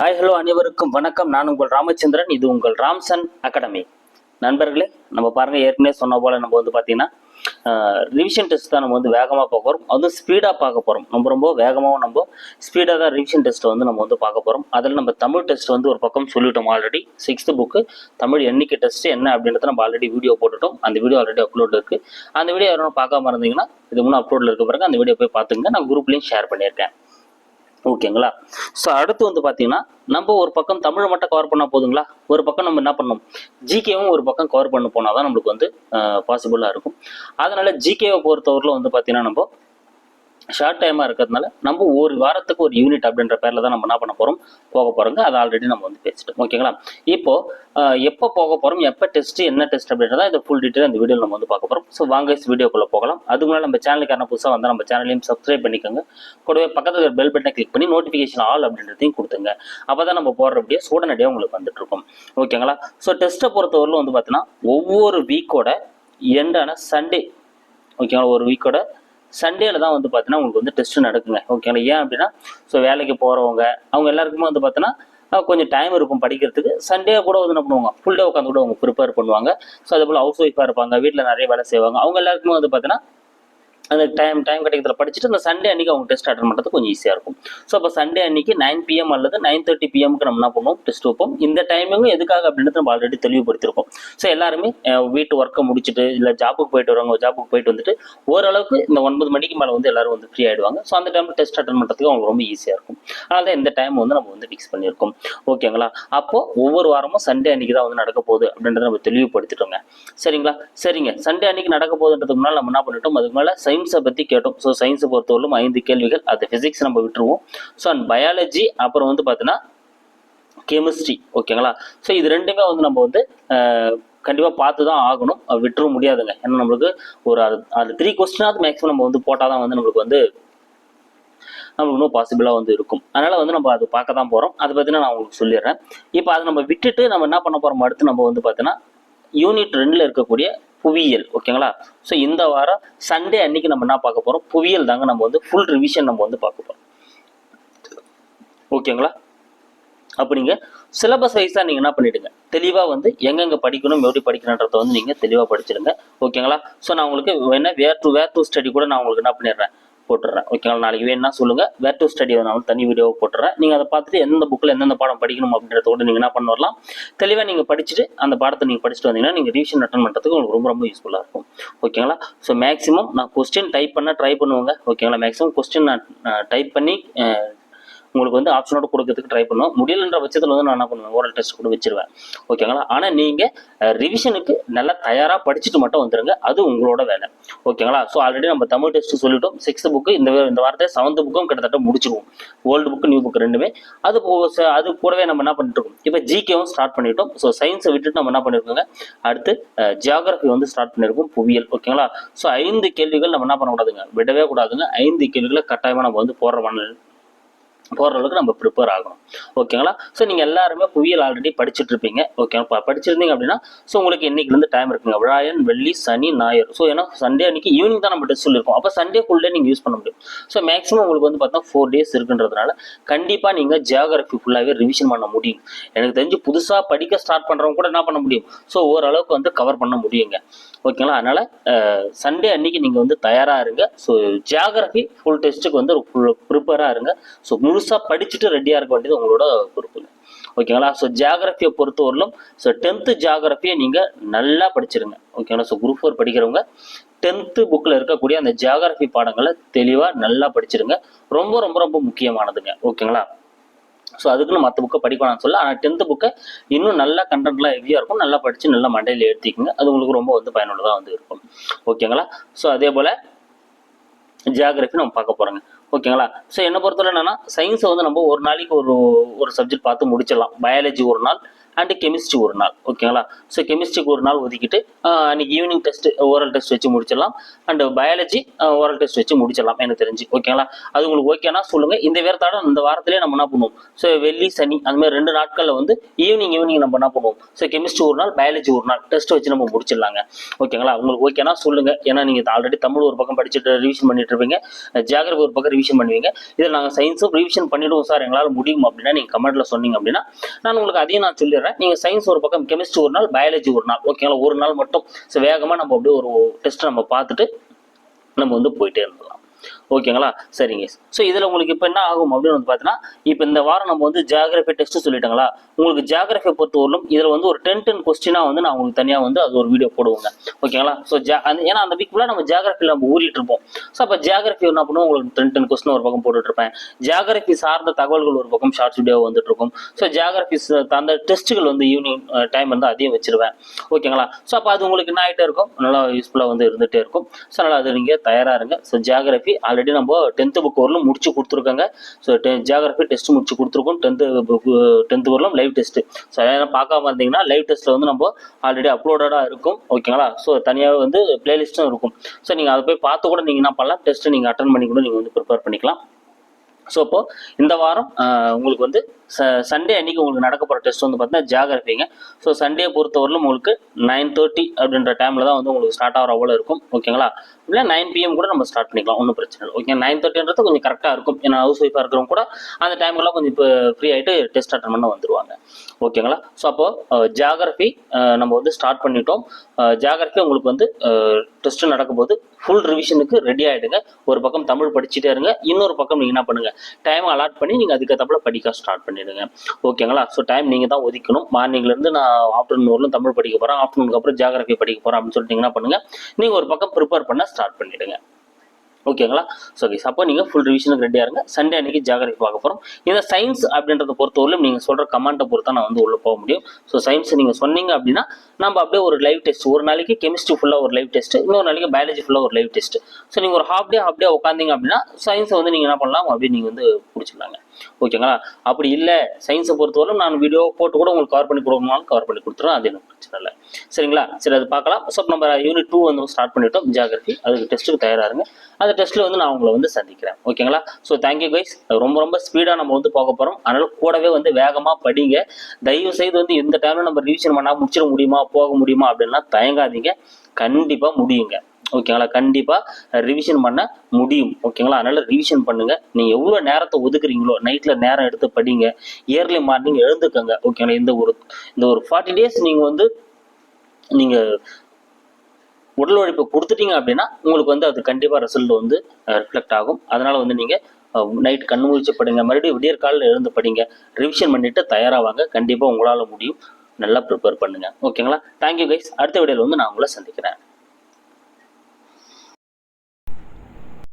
Hi hello அனைவருக்கும் வணக்கம். நான் உங்கள் ராமச்சந்திரன். இது உங்கள் ராம்சன் அகாடமி. நண்பர்களே, நம்ம பாருங்க, ஏற்கனவே சொன்ன போல நம்ம வந்து பார்த்தீங்கன்னா ரிவிஷன் டெஸ்ட் தான் நம்ம வந்து வேகமாக பார்க்க போகிறோம். அதுவும் ஸ்பீடாக பார்க்க போகிறோம். ரொம்ப வேகமாகவும் நம்ம ஸ்பீடாக தான் ரிவிஷன் டெஸ்ட்டை வந்து நம்ம வந்து பார்க்க போகிறோம். அதில் நம்ம தமிழ் டெஸ்ட் வந்து ஒரு பக்கம் சொல்லிட்டோம் ஆல்ரெடி. 6th புக்கு தமிழ் எண்ணிக்கை டெஸ்ட் என்ன அப்படின்றத நம்ம ஆல்ரெடி வீடியோ போட்டுட்டோம். அந்த வீடியோ ஆல்ரெடி அப்லோட் இருக்குது. அந்த வீடியோ யாரும் பார்க்காம இருந்தீங்கன்னா இது முன்னே அப்லோடில் இருக்க பிறகு அந்த வீடியோ போய் பார்த்துங்க. நான் குரூப்லேயும் ஷேர் பண்ணியிருக்கேன். ஓகேங்களா? ஸோ அடுத்து வந்து பார்த்தீங்கன்னா நம்ம ஒரு பக்கம் தமிழை மட்டும் கவர் பண்ணால் போதுங்களா? ஒரு பக்கம் நம்ம என்ன பண்ணணும், ஜிகேவும் ஒரு பக்கம் கவர் பண்ண போனால் தான் நம்மளுக்கு வந்து பாசிபிளாக இருக்கும். அதனால ஜிகேவை பொறுத்தவரையில் வந்து பார்த்தீங்கன்னா நம்ம ஷார்ட் டைமாக இருக்கிறதுனால நம்ம ஒரு வாரத்துக்கு ஒரு யூனிட் அப்படின்ற பேரில் தான் நம்ம என்ன பண்ண போகிறோம், போக போகிறோங்க. அது ஆல்ரெடி நம்ம வந்து பேசிட்டோம். ஓகேங்களா? இப்போது எப்போ போக போகிறோம், எப்போ டெஸ்ட்டு, என்ன டெஸ்ட் அப்படின்றத இந்த ஃபுல் டீட்டெயில் இந்த வீடியோவில் நம்ம வந்து பார்க்க போகிறோம். ஸோ வாங்க வீடியோக்குள்ளே போகலாம். அதுக்கு முன்னாடி நம்ம சேனலுக்கு யாரும் புதுசாக வந்தால் நம்ம சேனலையும் சப்ஸ்கிரைப் பண்ணிக்கோங்க. கூடவே பக்கத்தில் இருக்கிற பெல் பட்டனை கிளிக் பண்ணி நோட்டிஃபிகேஷன் ஆல் அப்படின்றதையும் கொடுத்துங்க. அப்போ தான் நம்ம போடுற வீடியோ உடனடியாக உங்களுக்கு வந்துட்டு இருக்கும். ஓகேங்களா? ஸோ டெஸ்ட்டை பொறுத்தவரையிலும் வந்து பார்த்தீங்கன்னா ஒவ்வொரு வீக்கோட எண்டான சண்டே, ஓகேங்களா, ஒரு வீக்கோட சண்டேல தான் வந்து பார்த்தீங்கன்னா உங்களுக்கு வந்து டெஸ்ட் நடக்குங்க. ஓகேங்களா? ஏன் அப்படின்னா ஸோ வேலைக்கு போகிறவங்க அவங்க எல்லாருக்குமே வந்து பார்த்தீங்கன்னா கொஞ்சம் டைம் இருக்கும் படிக்கிறதுக்கு. சண்டே கூட வந்து என்ன பண்ணுவாங்க, ஃபுல் டே உட்காந்து கூட அவங்க ப்ரிப்பேர் பண்ணுவாங்க. ஸோ அதே போல் ஹவுஸ் ஒய்ஃபாக இருப்பாங்க, வீட்டில் நிறைய வேலை செய்வாங்க. அவங்க எல்லாருக்குமே வந்து பார்த்தீங்கன்னா அந்த டைம் கிடைக்கிறதுல படிச்சுட்டு அந்த சண்டே அன்றைக்கி அவங்க டெஸ்ட் அட்டன் பண்ணுறது கொஞ்சம் ஈஸியாக இருக்கும். ஸோ அப்போ சண்டே அன்றைக்கி 9 PM அல்லது 9:30 PMக்கு நம்ம என்ன பண்ணுவோம், டெஸ்ட் வைப்போம். இந்த டைமிங்கும் எதுக்காக அப்படின்றது நம்ம ஆல்ரெடி தெளிவுபடுத்திருக்கோம். ஸோ எல்லாருமே வீட்டு ஒர்க்கை முடிச்சுட்டு இல்லை ஜாப்புக்கு போயிட்டு வருவாங்க, ஜாப்புக்கு போயிட்டு வந்துட்டு ஓரளவுக்கு இந்த 9 மணிக்கு மேலே வந்து எல்லாரும் வந்து ஃப்ரீ ஆகிடுவாங்க. ஸோ அந்த டைமில் டெஸ்ட் அட்டன் பண்ணுறதுக்கு அவங்க ரொம்ப ஈஸியாக இருக்கும். அதனால தான் இந்த டைம் வந்து நம்ம வந்து ஃபிக்ஸ் பண்ணியிருக்கோம். ஓகேங்களா? அப்போது ஒவ்வொரு வாரமும் சண்டே அன்றைக்கி தான் வந்து நடக்க போகுது அப்படின்றத நம்ம தெளிவுபடுத்திட்டோங்க. சரிங்களா? சரிங்க. சண்டே அன்றைக்கி நடக்க போகுதுன்றதுக்கு முன்னால் நம்ம என்ன பண்ணிட்டோம், அதுக்கு மேலே சயின்ஸை பற்றி கேட்டோம். ஸோ சயின்ஸை பொறுத்தவரைக்கும் 5 கேள்விகள். அது ஃபிசிக்ஸ் நம்ம விட்டுருவோம். ஸோ அண்ட் பயாலஜி, அப்புறம் வந்து பார்த்தீங்கன்னா கெமிஸ்ட்ரி. ஓகேங்களா? ஸோ இது ரெண்டுமே வந்து நம்ம வந்து கண்டிப்பாக பார்த்து தான் ஆகணும், விட்டுற முடியாதுங்க. ஏன்னா நம்மளுக்கு ஒரு அது 3 கொஸ்டினாவது மேக்ஸிமம் நம்ம வந்து போட்டால் தான் வந்து நம்மளுக்கு வந்து நம்மளுக்கு இன்னும் பாசிபிளாக வந்து இருக்கும். அதனால் வந்து நம்ம அது பார்க்க தான் போகிறோம். அதை பற்றினா நான் உங்களுக்கு சொல்லிடுறேன். இப்போ அதை நம்ம விட்டுட்டு நம்ம என்ன பண்ண போகிறோம், அடுத்து நம்ம வந்து பார்த்தீங்கன்னா யூனிட் 2ல் இருக்கக்கூடிய புவியியல். ஓகேங்களா? ஸோ இந்த வாரம் சண்டே அன்னைக்கு நம்ம என்ன பார்க்க போகிறோம், புவியியல் தாங்க நம்ம வந்து ஃபுல் ரிவிஷன் நம்ம வந்து பார்க்க போகிறோம். ஓகேங்களா? அப்போ நீங்கள் சிலபஸ் வைஸாக நீங்கள் என்ன பண்ணிவிடுங்க, தெளிவாக வந்து எங்கெங்கே படிக்கணும், எப்படி படிக்கணுன்றதை வந்து நீங்கள் தெளிவாக படிச்சிடுங்க. ஓகேங்களா? ஸோ நான் உங்களுக்கு வேணால் வேர் டு ஸ்டடி கூட நான் உங்களுக்கு என்ன பண்ணிடுறேன், போட்டுறேன். ஓகேங்களா? நாளைக்கு வேணும்னா சொல்லுங்கள், வேர் டு ஸ்டடி நான் தனி வீடியோவை போட்டுறேன். நீங்கள் அதை பார்த்துட்டு எந்த புக்கில் எந்தெந்த பாடம் படிக்கணும் அப்படின்றத கூட நீங்கள் என்ன பண்ண வரலாம், தெளிவாக நீங்கள் படிச்சுட்டு அந்த பாடத்தை நீங்கள் படிச்சுட்டு வந்தீங்கன்னா நீங்கள் ரிவிஷன் அட்டன் பண்ணுறதுக்கு உங்களுக்கு ரொம்ப யூஸ்ஃபுல்லாக இருக்கும். ஓகேங்களா? ஸோ மேக்ஸிமம் நான் கொஸ்டின் டைப் பண்ண ட்ரை பண்ணுவேங்க. ஓகேங்களா? மேக்ஸிமம் கொஸ்டின் நான் டைப் பண்ணி உங்களுக்கு வந்து ஆப்ஷனோட கொடுக்கறதுக்கு ட்ரை பண்ணுவோம். முடியலன்ற பட்சத்தில் வந்து நான் என்ன பண்ணுவேன், ஓரல் டெஸ்ட் கூட வச்சிருவேன். ஓகேங்களா? ஆனால் நீங்கள் ரிவிஷனுக்கு நல்லா தயாராக படிச்சுட்டு மட்டும் வந்துடுங்க. அது உங்களோட வேலை. ஓகேங்களா? ஸோ ஆல்ரெடி நம்ம தமிழ் டெஸ்ட் சொல்லிட்டோம். 6th புக்கு இந்த வாரத்தை 7th புக்கும் கிட்டத்தட்ட முடிச்சிடுவோம். ஓல்டு புக்கு நியூ புக் ரெண்டுமே. அது கூடவே நம்ம என்ன பண்ணிட்டு இருக்கோம், இப்போ ஜிகேவும் ஸ்டார்ட் பண்ணிட்டோம். ஸோ சயின்ஸை விட்டுட்டு நம்ம என்ன பண்ணியிருக்கோங்க, அடுத்து ஜியாகிரபி வந்து ஸ்டார்ட் பண்ணியிருக்கோம், புவியியல். ஓகேங்களா? ஸோ 5 கேள்விகள் நம்ம என்ன பண்ணக்கூடாதுங்க, விடவே கூடாதுங்க. 5 கேள்விகளை கட்டாயமாக நம்ம வந்து போடுற அளவுக்கு நம்ம ப்ரிப்பேர் ஆகணும். ஓகேங்களா? ஸோ நீங்கள் எல்லாருமே புவியியல் ஆல்ரெடி படிச்சுட்டு இருப்பீங்க. ஓகேங்களா? படிச்சிருந்தீங்க அப்படின்னா ஸோ உங்களுக்கு இன்னைக்குலேருந்து டைம் இருக்குங்க. வியாழன், வெள்ளி, சனி, ஞாயிறு. ஸோ ஏன்னா சண்டே அன்னைக்கு ஈவினிங் தான் நம்ம டெஸ்ட் சொல்லியிருக்கோம். அப்போ சண்டே ஃபுல் டே நீங்கள் யூஸ் பண்ண முடியும். ஸோ மேக்ஸிமம் உங்களுக்கு வந்து பார்த்தா 4 days இருக்குன்றதுனால கண்டிப்பாக நீங்கள் ஜியாகிரபி ஃபுல்லாகவே ரிவிஷன் பண்ண முடியும். எனக்கு தெரிஞ்சு புதுசாக படிக்க ஸ்டார்ட் பண்ணுறவங்க கூட என்ன பண்ண முடியும், ஸோ ஓரளவுக்கு வந்து கவர் பண்ண முடியுங்க. ஓகேங்களா? அதனால் சண்டே அன்னைக்கு நீங்கள் வந்து தயாராக இருங்க. ஸோ ஜியாகிரபி ஃபுல் டெஸ்ட்டுக்கு வந்து ப்ரிப்பேராக இருங்க. ஸோ முழுசாக படிச்சுட்டு ரெடியாக இருக்க வேண்டியது உங்களோட பொறுப்புங்க. ஓகேங்களா? ஸோ ஜியாகிரபியை பொறுத்தவரையிலும் ஸோ 10th ஜியாகிரபியை நீங்கள் நல்லா படிச்சிருங்க. ஓகேங்களா? ஸோ குரூப் 4 படிக்கிறவங்க 10th புக்கில் இருக்கக்கூடிய அந்த ஜியாகிரபி பாடங்களை தெளிவாக நல்லா படிச்சிருங்க. ரொம்ப முக்கியமானதுங்க. ஓகேங்களா? ஸோ அதுக்குன்னு மற்ற புக்கை படிக்கணும்னு சொல்ல, ஆனால் 10th புக்கை இன்னும் நல்லா கண்டென்ட்லாம் ஹெவியாக இருக்கும். நல்லா படித்து நல்லா மண்டையில் ஏற்றிக்குங்க. அது உங்களுக்கு ரொம்ப வந்து பயனுள்ளதாக வந்து இருக்கும். ஓகேங்களா? ஸோ அதே போல் ஜியாகிரபி நம்ம பார்க்க போகிறோங்க. ஓகேங்களா? ஸோ என்னை பொறுத்தவரை என்னன்னா, சயின்ஸை வந்து நம்ம ஒரு நாளைக்கு ஒரு சப்ஜெக்ட் பார்த்து முடிச்சிடலாம். பயாலஜி ஒரு நாள், அண்ட் கெமிஸ்ட்ரி ஒரு நாள். ஓகேங்களா? ஸோ கெமிஸ்ட்ரிக்கு ஒரு நாள் ஒதுக்கிட்டு அன்னைக்கு ஈவினிங் டெஸ்ட் ஓரல் டெஸ்ட் வச்சு முடிச்சிடலாம். அண்ட் பயாலஜி ஓரல் டெஸ்ட் வச்சு முடிச்சிடலாம் எனக்கு தெரிஞ்சு. ஓகேங்களா? அது உங்களுக்கு ஓகேனா சொல்லுங்க. இந்த வேறத்தாட இந்த வாரத்திலேயே நம்ம என்ன பண்ணுவோம், ஸோ வெள்ளி சனி அந்த மாதிரி 2 நாட்களில் வந்து ஈவினிங் நம்ம என்ன பண்ணுவோம், ஸோ கெமிஸ்ட்ரி ஒரு நாள் பயாலஜி ஒரு நாள் டெஸ்ட் வச்சு நம்ம முடிச்சிடலாங்க. ஓகேங்களா? உங்களுக்கு ஓகேனா சொல்லுங்க. ஏன்னா நீங்கள் ஆல்ரெடி தமிழ் ஒரு பக்கம் படிச்சுட்டு ரிவிஷன் பண்ணிட்டு இருப்பீங்க, ஜியாகிரபி ஒரு பக்கம் ரிவிஷன் பண்ணுவீங்க. இதில் நாங்கள் சயின்ஸும் ரிவிஷன் பண்ணிவிடுவோம் சார் எங்களால் முடியும் அப்படின்னா நீங்கள் கமெண்ட்டில் சொன்னீங்க அப்படின்னா நான் உங்களுக்கு அதையும் நான் சொல்லிடுறேன். நீங்கள் சயின்ஸ் ஒரு பக்கம், கெமிஸ்ட்ரி ஒரு நாள், பயாலஜி ஒரு நாள். ஓகேங்களா? ஒரு நாள் மட்டும் ஸோ வேகமாக நம்ம அப்படியே ஒரு டெஸ்ட் நம்ம பார்த்துட்டு நம்ம வந்து போயிட்டே இருந்தலாம். ஓகேங்களா? சரிங்க. ஸோ இதில் உங்களுக்கு இப்போ என்ன ஆகும் அப்படின்னு வந்து பார்த்தீங்கன்னா, இப்போ இந்த வாரம் நம்ம வந்து ஜியாகிரபி டெஸ்ட் சொல்லிட்டாங்களா, உங்களுக்கு ஜியாகிரபியை பொறுத்தவரையிலும் இதில் வந்து ஒரு 10 கொஸ்டினாக வந்து நான் உங்களுக்கு தனியாக வந்து அது ஒரு வீடியோ போடுவோங்க. ஓகேங்களா? ஸோ ஏன்னா அந்த வீக் ஃபுல்லாக நம்ம ஜியாகிரபியில் நம்ம ஊறிட்டு இருப்போம். ஸோ அப்போ ஜியாகிரபி என்ன பண்ணுவோம், உங்களுக்கு 10 கொஸ்டின் ஒரு பக்கம் போட்டுட்டு இருப்பேன். ஜியாகிரபி சார்ந்த தகவல்கள் ஒரு பக்கம் ஷார்ட்ஸ் வீடியோ வந்துட்டு இருக்கும். ஸோ ஜியாகிரபி அந்த டெஸ்ட்டுகள் வந்து ஈவினிங் டைம் வந்து அதையும் வச்சிருவேன். ஓகேங்களா? ஸோ அப்போ அது உங்களுக்கு என்ன ஆகிட்டே இருக்கும், நல்லா யூஸ்ஃபுல்லாக வந்து இருந்துகிட்டே இருக்கும். ஸோ அதனால் அது நீங்கள் தயாராக இருங்க. ஸோ ஜியாகிரபி ஆல்ரெடி நம்ம 10th புக் வரலும் முடிச்சு கொடுத்துருக்காங்க. ஸோ ஜியாகிரபி டெஸ்ட் முடிச்சு கொடுத்துருக்கோம். 10th வரலும் லைவ் டெஸ்ட். ஸோ அதெல்லாம் பார்க்காம இருந்தீங்கன்னா லைவ் டெஸ்ட்டில் வந்து நம்ம ஆல்ரெடி அப்லோடடாக இருக்கும். ஓகேங்களா? ஸோ தனியாக வந்து பிளேலிஸ்ட்டும் இருக்கும். ஸோ நீங்கள் அதை போய் பார்த்து கூட நீங்கள் என்ன பண்ணலாம், டெஸ்ட்டு நீங்கள் அட்டன் பண்ணி கூட நீங்கள் வந்து ப்ரிப்பேர் பண்ணிக்கலாம். ஸோ அப்போது இந்த வாரம் உங்களுக்கு வந்து சண்டே அன்றைக்கி உங்களுக்கு நடக்க போகிற டெஸ்ட் வந்து பார்த்தீங்கன்னா ஜியாகிரபிங்க. ஸோ சண்டே பொறுத்தவரையிலும் உங்களுக்கு 9:30 அப்படின்ற டைமில் தான் வந்து உங்களுக்கு ஸ்டார்ட் ஆகிற அவ்வளோ இருக்கும். ஓகேங்களா? இல்லை 9 PM கூட நம்ம ஸ்டார்ட் பண்ணிக்கலாம், ஒன்றும் பிரச்சனை இல்லை. ஓகே, 9:30ன்றது கொஞ்சம் கரெக்டாக இருக்கும். ஏன்னா ஹவுஸ் ஒய்ஃபாக இருக்கிறவங்க கூட அந்த டைம்லாம் கொஞ்சம் இப்போ ஃப்ரீ ஆகிட்டு டெஸ்ட் அட்டன் பண்ண வந்துடுவாங்க. ஓகேங்களா? ஸோ அப்போது ஜியாகிரபி நம்ம வந்து ஸ்டார்ட் பண்ணிட்டோம். ஜியாகிரபி உங்களுக்கு வந்து டெஸ்ட்டு நடக்கும்போது ஃபுல் ரிவிஷனுக்கு ரெடி ஆகிடுங்க. ஒரு பக்கம் தமிழ் படிச்சுட்டே இருங்க, இன்னொரு பக்கம் நீங்கள் என்ன பண்ணுங்கள், டைம் அலாட் பண்ணி நீங்கள் அதுக்கேற்றப்பல படிக்க ஸ்டார்ட் பண்ணிடுங்க. ஓகேங்களா? ஸோ டைம் நீங்கள் தான் ஒதுக்கணும். மார்னிங்லேருந்து நான் ஆஃப்டர்நூன் வரலும் தமிழ் படிக்க போகிறேன், ஆஃப்டர்நூனுக்கு அப்புறம் ஜியாகிரபி படிக்க போகிறேன் அப்படின்னு சொல்லிட்டு என்ன பண்ணுங்கள், நீங்கள் ஒரு பக்கம் ப்ரிப்பேர் பண்ண ஸ்டார்ட் பண்ணிவிடுங்க. ஓகேங்களா? ஸோ கைஸ், அப்போ நீங்கள் ஃபுல் ரிவிஷனுக்கு ரெடியாக இருங்க. சண்டே அன்றைக்கி ஜியாகிரபி பார்க்க போகிறோம். இந்த சயின்ஸ் அப்படின்றத பொறுத்தவரையிலும் நீங்கள் சொல்கிற கமெண்ட்டை பொறுத்தா நான் வந்து உள்ளே போக முடியும். ஸோ சயின்ஸ் நீங்கள் சொன்னீங்க அப்படின்னா நம்ம அப்படியே ஒரு லைவ் டெஸ்ட், ஒரு நாளைக்கு கெமிஸ்ட்ரி ஃபுல்லாக ஒரு லைவ் டெஸ்ட், இன்னொரு நாளைக்கு பயாலஜி ஃபுல்லாக ஒரு லைவ் டெஸ்ட். ஸோ நீங்கள் ஒரு ஹாஃப் டே உட்காந்திங்க அப்படின்னா சயின்ஸை வந்து நீங்கள் என்ன பண்ணலாம், அப்படியே நீங்கள் வந்து பிடிச்சிடலாங்க. ஓகேங்களா? அப்படி இல்லை, சயின்ஸை பொறுத்தவரைக்கும் நான் வீடியோ போட்டு கூட உங்களுக்கு கவர் பண்ணி கொடுக்கணும்னாலும் கவர் பண்ணி கொடுத்துருவேன், அது எனக்கு பிரச்சனை இல்லை. சரிங்களா? சரி, அது பார்க்கலாம். ஸோ நம்ம யூனிட் 2 வந்து ஸ்டார்ட் பண்ணிட்டோம் ஜியாகிரபி. அதுக்கு டெஸ்ட்டுக்கு தயாராக இருங்க. அந்த டெஸ்ட்டில் வந்து நான் உங்களை வந்து சந்திக்கிறேன். ஓகேங்களா? So thank you guys. ரொம்ப ஸ்பீடாக நம்ம வந்து போக போகிறோம். அதனால் கூடவே வந்து வேகமாக படிங்க. தயவு செய்து வந்து இந்த டைமில் நம்ம ரிவிஷன் பண்ணால் முடிச்சிட முடியுமா, போக முடியுமா அப்படின்லாம் தயங்காதீங்க. கண்டிப்பாக முடியுங்க. ஓகேங்களா? கண்டிப்பாக ரிவிஷன் பண்ண முடியும். ஓகேங்களா? அதனால் ரிவிஷன் பண்ணுங்கள். நீங்கள் எவ்வளோ நேரத்தை ஒதுக்குறீங்களோ நைட்டில் நேரம் எடுத்து படிங்க. இயர்லி மார்னிங் எழுந்துக்கங்க. ஓகேங்களா? இந்த ஒரு 40 days நீங்கள் வந்து நீங்கள் உடல் உழைப்பு கொடுத்துட்டீங்க அப்படின்னா உங்களுக்கு வந்து அது கண்டிப்பாக ரிசல்ட் வந்து ரிஃப்ளெக்ட் ஆகும். அதனால் வந்து நீங்கள் நைட் கண்ணு முழிச்சு படிங்க, மறுபடியும் விடியற் காலையில் எழுந்து படிங்க, ரிவிஷன் பண்ணிவிட்டு தயாராவாங்க. கண்டிப்பாக உங்களால் முடியும். நல்லா ப்ரிப்பேர் பண்ணுங்கள். ஓகேங்களா? Thank you guys. அடுத்த வீடியோவில் வந்து நான் உங்களை சந்திக்கிறேன்.